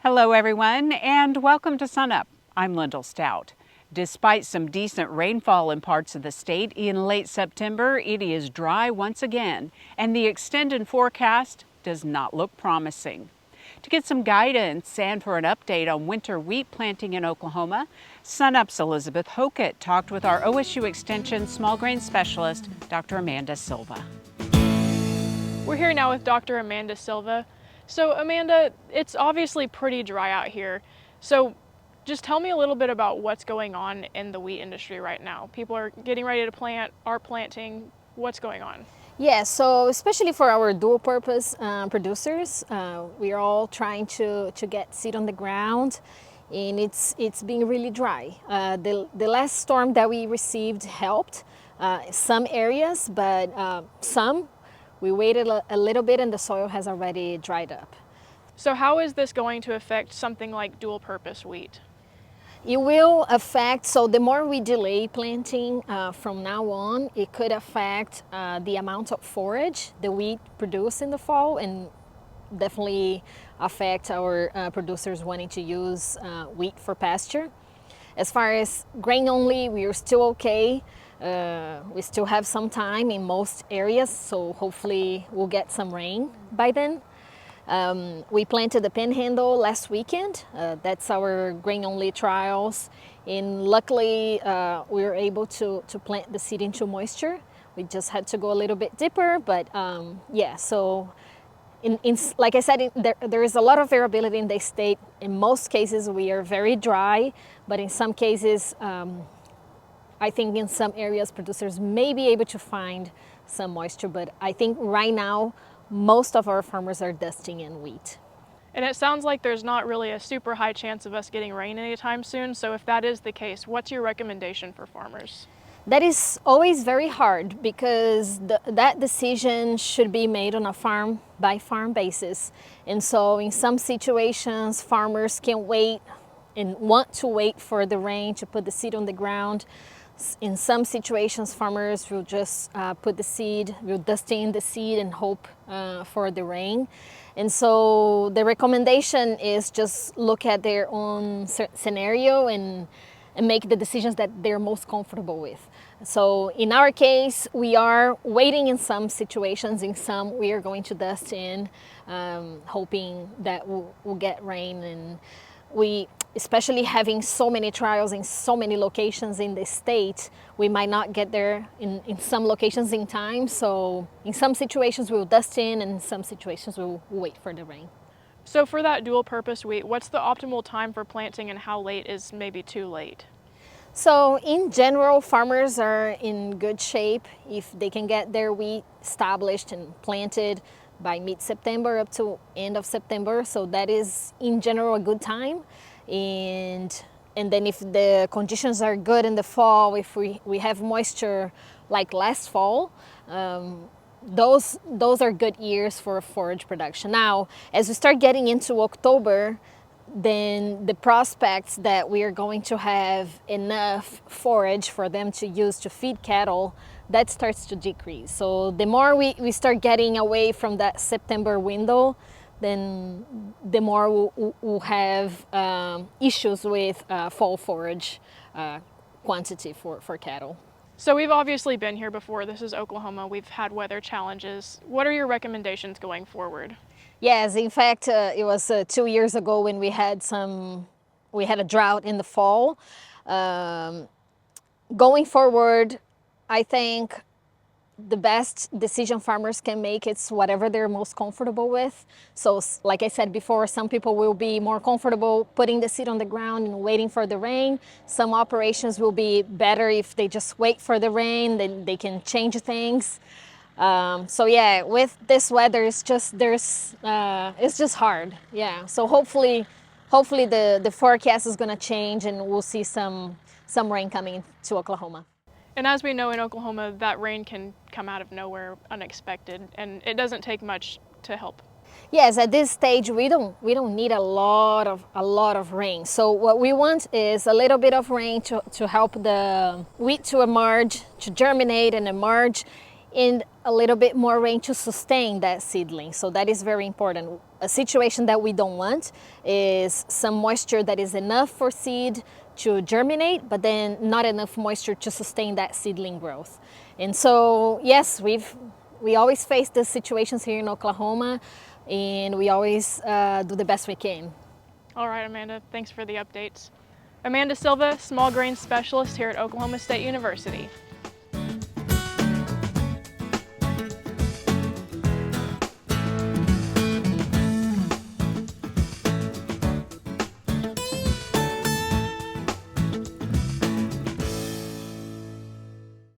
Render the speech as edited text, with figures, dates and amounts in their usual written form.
Hello everyone and welcome to SUNUP. I'm Lyndall Stout. Despite some decent rainfall in parts of the state in late September, it is dry once again and the extended forecast does not look promising. To get some guidance and for an update on winter wheat planting in Oklahoma, SUNUP's Elizabeth Hokett talked with our OSU Extension small grain specialist, Dr. Amanda Silva. We're here now with Dr. Amanda Silva. So Amanda, it's obviously pretty dry out here. So just tell me a little bit about what's going on in the wheat industry right now. People are getting ready to plant, are planting. What's going on? Yeah, so especially for our dual purpose producers, we are all trying to get seed on the ground, and it's being really dry. The last storm that we received helped some areas, but some we waited a little bit and the soil has already dried up. So how is this going to affect something like dual purpose wheat? It will affect, so the more we delay planting from now on, it could affect the amount of forage the wheat produce in the fall, and definitely affect our producers wanting to use wheat for pasture. As far as grain only, we are still okay. We still have some time in most areas, so hopefully we'll get some rain by then. We planted the panhandle last weekend. That's our grain-only trials. And luckily, we were able to plant the seed into moisture. We just had to go a little bit deeper, but yeah, so like I said, there is a lot of variability in the state. In most cases, we are very dry, but in some cases, I think in some areas, producers may be able to find some moisture, but I think right now, most of our farmers are dusting in wheat. And it sounds like there's not really a super high chance of us getting rain anytime soon. So if that is the case, what's your recommendation for farmers? That is always very hard because that decision should be made on a farm by farm basis. And so in some situations, farmers can wait and want to wait for the rain to put the seed on the ground. In some situations, farmers will just put the seed, will dust in the seed and hope for the rain. And so the recommendation is just look at their own scenario and make the decisions that they're most comfortable with. So in our case, we are waiting in some situations. In some, we are going to dust in, hoping that we'll get rain. And we, especially having so many trials in so many locations in the state, we might not get there in some locations in time. So in some situations we'll dust in, and in some situations we'll wait for the rain. So for that dual purpose wheat, what's the optimal time for planting and how late is maybe too late? So in general, farmers are in good shape if they can get their wheat established and planted by mid-September up to end of September. So that is in general a good time. And then if the conditions are good in the fall, if we have moisture like last fall, those are good years for forage production. Now, as we start getting into October, then the prospects that we are going to have enough forage for them to use to feed cattle, that starts to decrease. So the more we start getting away from that September window, then the more we'll have issues with fall forage quantity for cattle. So we've obviously been here before. This is Oklahoma. We've had weather challenges. What are your recommendations going forward? Yes, in fact, it was 2 years ago when we had a drought in the fall. Going forward, I think the best decision farmers can make is whatever they're most comfortable with. So like I said before, some people will be more comfortable putting the seed on the ground and waiting for the rain. Some operations will be better if they just wait for the rain, then they can change things. So yeah, with this weather, it's just hard. Yeah, so hopefully the forecast is gonna change and we'll see some rain coming to Oklahoma. And as we know in Oklahoma, that rain can come out of nowhere unexpected, and it doesn't take much to help. Yes, at this stage we don't need a lot of rain. So what we want is a little bit of rain to help the wheat to emerge, to germinate and emerge. and a little bit more rain to sustain that seedling. So that is very important. A situation that we don't want is some moisture that is enough for seed to germinate, but then not enough moisture to sustain that seedling growth. And so, yes, we always face these situations here in Oklahoma, and we always do the best we can. All right, Amanda, thanks for the updates. Amanda Silva, small grain specialist here at Oklahoma State University.